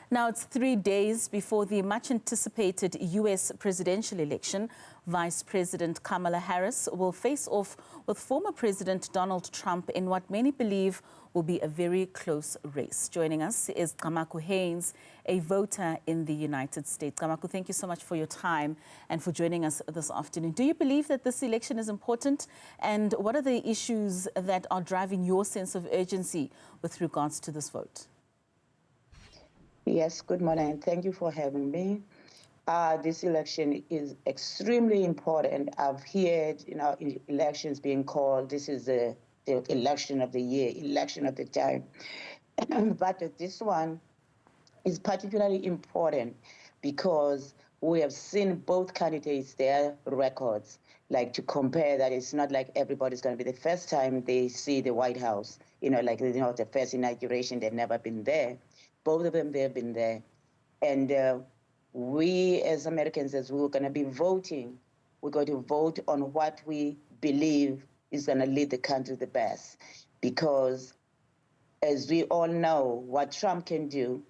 Now, it's 3 days before the much-anticipated U.S. presidential election. Vice President Kamala Harris will face off with former President Donald Trump in what many believe will be a very close race. Joining us is Camagu Haynes, a voter in the United States. Camagu, thank you so much for your time and for joining us this afternoon. Do you believe that this election is important? And what are the issues that are driving your sense of urgency with regards to this vote? Yes, good morning. Thank you for having me. This election is extremely important. I've heard, elections being called, this is the election of the year, election of the time. But this one is particularly important because we have seen both candidates, their records, like to compare that it's not like everybody's going to be the first time they see the White House, the first inauguration, they've never been there. Both of them, they've been there. And we as Americans, as we're going to be voting, we're going to vote on what we believe is going to lead the country the best. Because as we all know what Trump can do,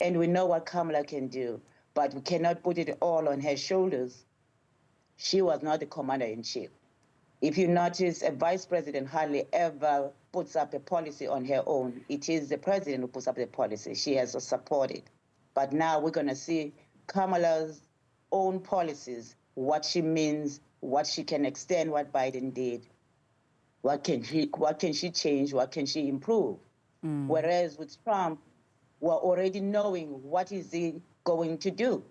and we know what Kamala can do, but we cannot put it all on her shoulders. She was not the commander-in-chief. If you notice, a vice president hardly ever puts up a policy on her own. It is the president who puts up the policy. She has to support it. But now we're going to see Kamala's own policies, what she means, what she can extend, what Biden did. What can she change? What can she improve? Whereas with Trump, we're already knowing what is he going to do.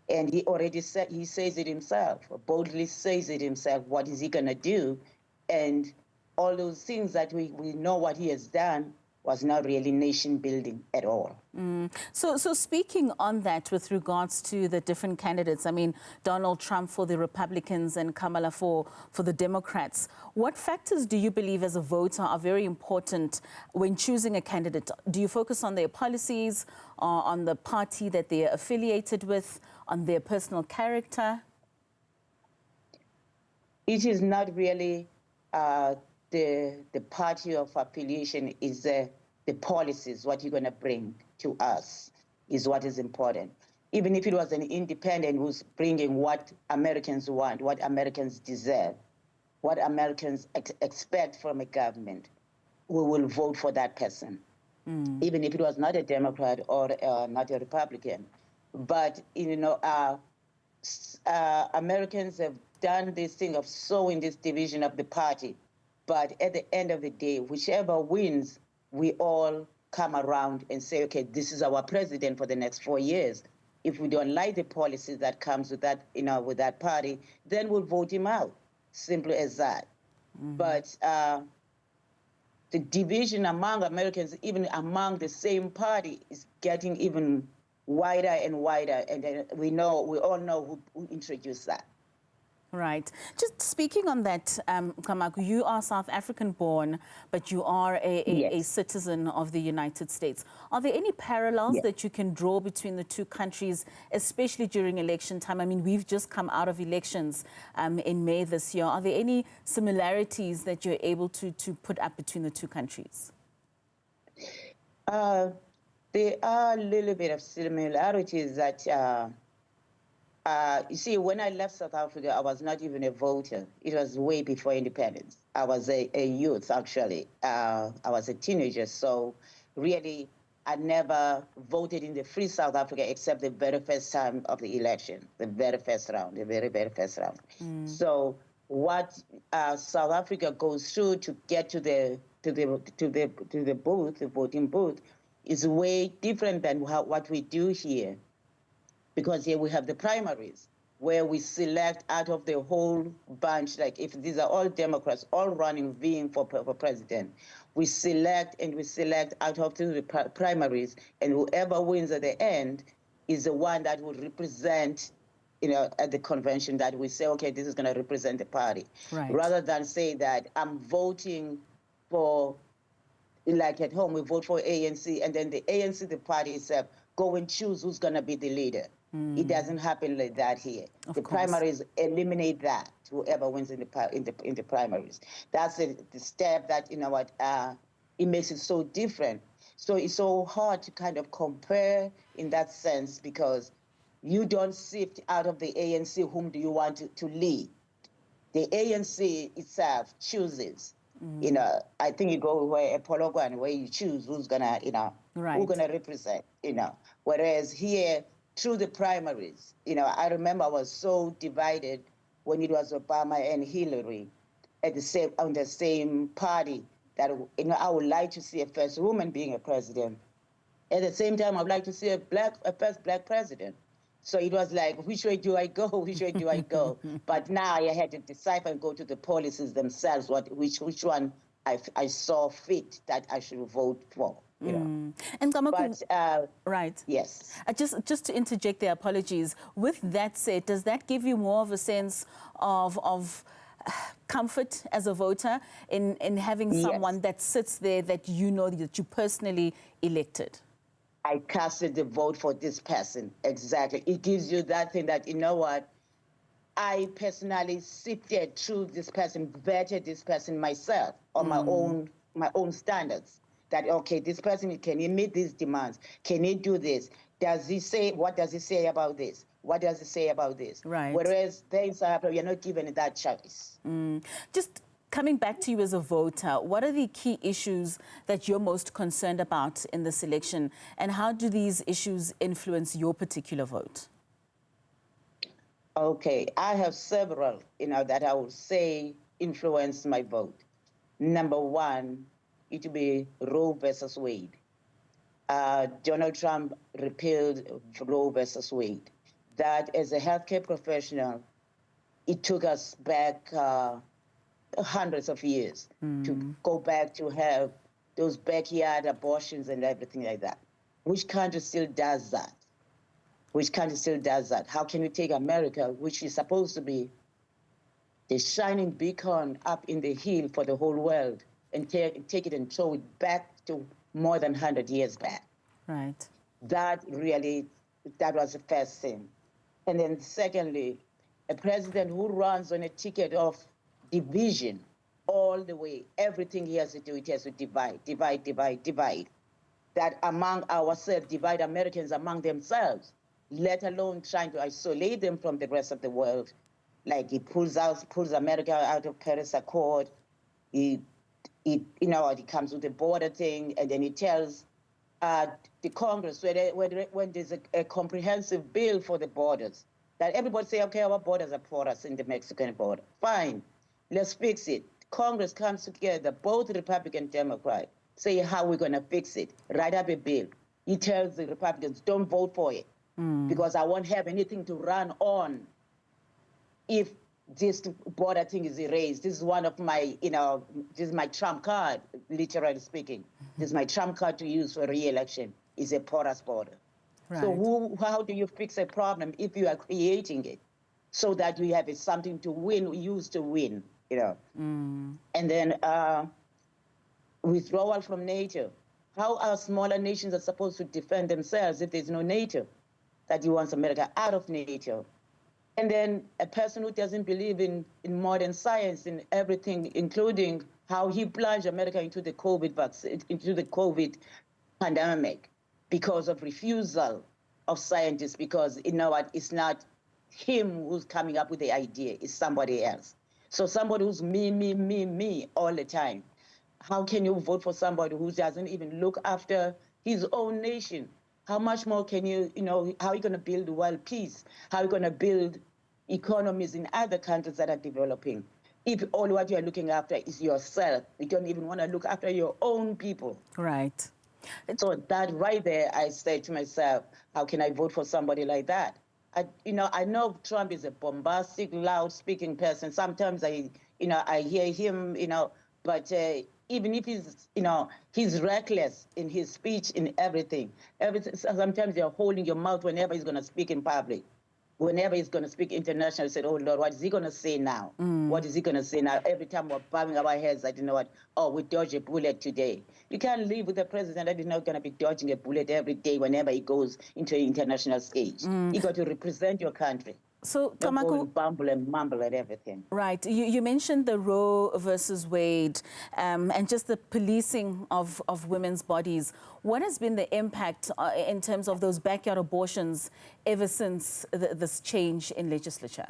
And he already said, he says it himself, boldly says it himself, what is he going to do? And all those things that we know what he has done was not really nation building at all. So speaking on that with regards to the different candidates, I mean, Donald Trump for the Republicans and Kamala for the Democrats, what factors do you believe as a voter are very important when choosing a candidate? Do you focus on their policies, or on the party that they are affiliated with, on their personal character? It is not really the party of affiliation, is the policies, what you're going to bring to us is what is important. Even if it was an independent who's bringing what Americans want, what Americans deserve, what Americans expect from a government, we will vote for that person. Even if it was not a Democrat or not a Republican. But, Americans have done this thing of sowing this division of the party. But at the end of the day, whichever wins, we all come around and say, okay, this is our president for the next 4 years. If we don't like the policies that comes with that, with that party, then we'll vote him out. Simple as that. But the division among Americans, even among the same party, is getting even wider and wider. And we all know who introduced that. Right. Just speaking on that, Camagu, you are South African born, but you are a citizen of the United States. Are there any parallels that you can draw between the two countries, especially during election time? I mean, we've just come out of elections in May this year. Are there any similarities that you're able to put up between the two countries? There are a little bit of similarities that you see, when I left South Africa, I was not even a voter. It was way before independence. I was a youth, actually. I was a teenager, so really, I never voted in the free South Africa except the very first time of the election, the very first round, the very, very first round. So what South Africa goes through to get to the booth, the voting booth, is way different than what we do here. Because here we have the primaries, where we select out of the whole bunch, like if these are all Democrats, all running, vying for president, we select out of the primaries, and whoever wins at the end is the one that will represent, at the convention, that we say, okay, this is going to represent the party. Right. Rather than say that I'm voting for, like at home, we vote for ANC, and then the ANC, the party itself, go and choose who's going to be the leader. It doesn't happen like that here. The primaries eliminate that, whoever wins in the primaries. That's the step that, it makes it so different. So it's so hard to kind of compare in that sense because you don't sift out of the ANC whom do you want to lead. The ANC itself chooses. You know, I think you go where a Pologwan, where you choose who's gonna, who's gonna represent. Whereas here, through the primaries, I remember I was so divided when it was Obama and Hillary on the same party that I would like to see a first woman being a president. At the same time, I would like to see a first black president. So it was like, which way do I go? Which way do I go? But now I had to decipher and go to the policies themselves, which one I saw fit that I should vote for. And Camagu, but, right? Yes. Just to interject there, apologies. With that said, does that give you more of a sense of comfort as a voter in having someone that sits there that that you personally elected? I casted the vote for this person. Exactly. It gives you that thing that, I personally sifted through this person, vetted this person myself on my own standards. That, okay, this person, can he meet these demands? Can he do this? What does he say about this? What does he say about this? Right. Whereas there in South Africa, you're not given that choice. Just coming back to you as a voter, what are the key issues that you're most concerned about in this election, and how do these issues influence your particular vote? Okay, I have several, that I would say influence my vote. Number one, it would be Roe versus Wade. Donald Trump repealed Roe versus Wade. That, as a healthcare professional, it took us back hundreds of years to go back to have those backyard abortions and everything like that. Which country still does that? Which country still does that? How can we take America, which is supposed to be the shining beacon up in the hill for the whole world, and take it and throw it back to more than 100 years back? Right. That was the first thing. And then secondly, a president who runs on a ticket of division all the way. Everything he has to do, it has to divide. That among ourselves, divide Americans among themselves, let alone trying to isolate them from the rest of the world. Like he pulls America out of Paris Accord. He comes with the border thing, and then he tells the Congress when there's a comprehensive bill for the borders, that everybody say, okay, our borders are porous in the Mexican border. Fine, let's fix it. Congress comes together, both Republican and Democrat, say how we're going to fix it, write up a bill. He tells the Republicans, don't vote for it, because I won't have anything to run on if this border thing is erased. This is one of my, this is my trump card, literally speaking. This is my trump card to use for re-election, is a porous border. Right. So how do you fix a problem if you are creating it so that you have something to use to win, And then withdrawal from NATO. How are smaller nations are supposed to defend themselves if there's no NATO? That he wants America out of NATO. And then a person who doesn't believe in modern science, in everything, including how he plunged America into the COVID vaccine, into the COVID pandemic, because of refusal of scientists, because it's not him who's coming up with the idea, it's somebody else. So somebody who's me all the time. How can you vote for somebody who doesn't even look after his own nation? How much more can you, how are you going to build world peace? How are you going to build economies in other countries that are developing if all what you're looking after is yourself? You don't even want to look after your own people. Right. So that right there, I say to myself, how can I vote for somebody like that? I know Trump is a bombastic, loud-speaking person. Sometimes I hear him, but even if he's reckless in his speech, in everything. Sometimes you're holding your mouth whenever he's going to speak in public. Whenever he's going to speak international, you said, oh, Lord, what is he going to say now? What is he going to say now? Every time we're bowing our heads, I don't know what, we dodge a bullet today. You can't live with a president that is not going to be dodging a bullet every day whenever he goes into an international stage. You got to represent your country. So, Not Camagu, going bumble and mumble at everything. right. You mentioned the Roe versus Wade and just the policing of women's bodies. What has been the impact in terms of those backyard abortions ever since this change in legislature?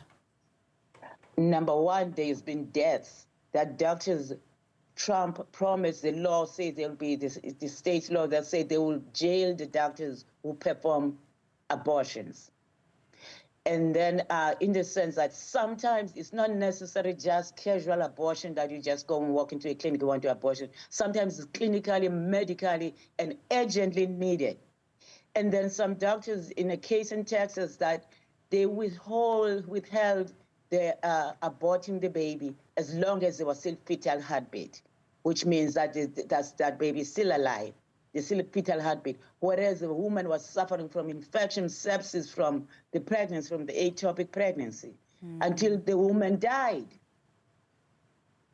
Number one, there's been deaths that doctors, Trump promised, the law says there'll be the state's law that say they will jail the doctors who perform abortions. And then in the sense that sometimes it's not necessarily just casual abortion that you just go and walk into a clinic and want to abortion. Sometimes it's clinically, medically, and urgently needed. And then some doctors, in a case in Texas, that they withheld their aborting the baby as long as there was still fetal heartbeat, which means that that baby is still alive. There's still a fetal heartbeat. Whereas the woman was suffering from infection, sepsis from the pregnancy, from the ectopic pregnancy, until the woman died.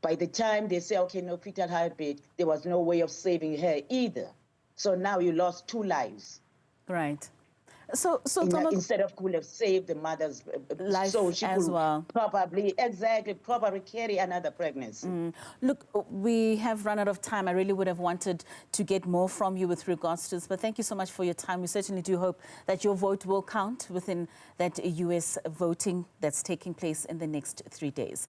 By the time they say, okay, no fetal heartbeat, there was no way of saving her either. So now you lost 2 lives. Right. So Instead of could have saved the mother's life so she as could well. probably carry another pregnancy. Look, we have run out of time. I really would have wanted to get more from you with regards to this, but thank you so much for your time. We certainly do hope that your vote will count within that U.S. voting that's taking place in the next 3 days.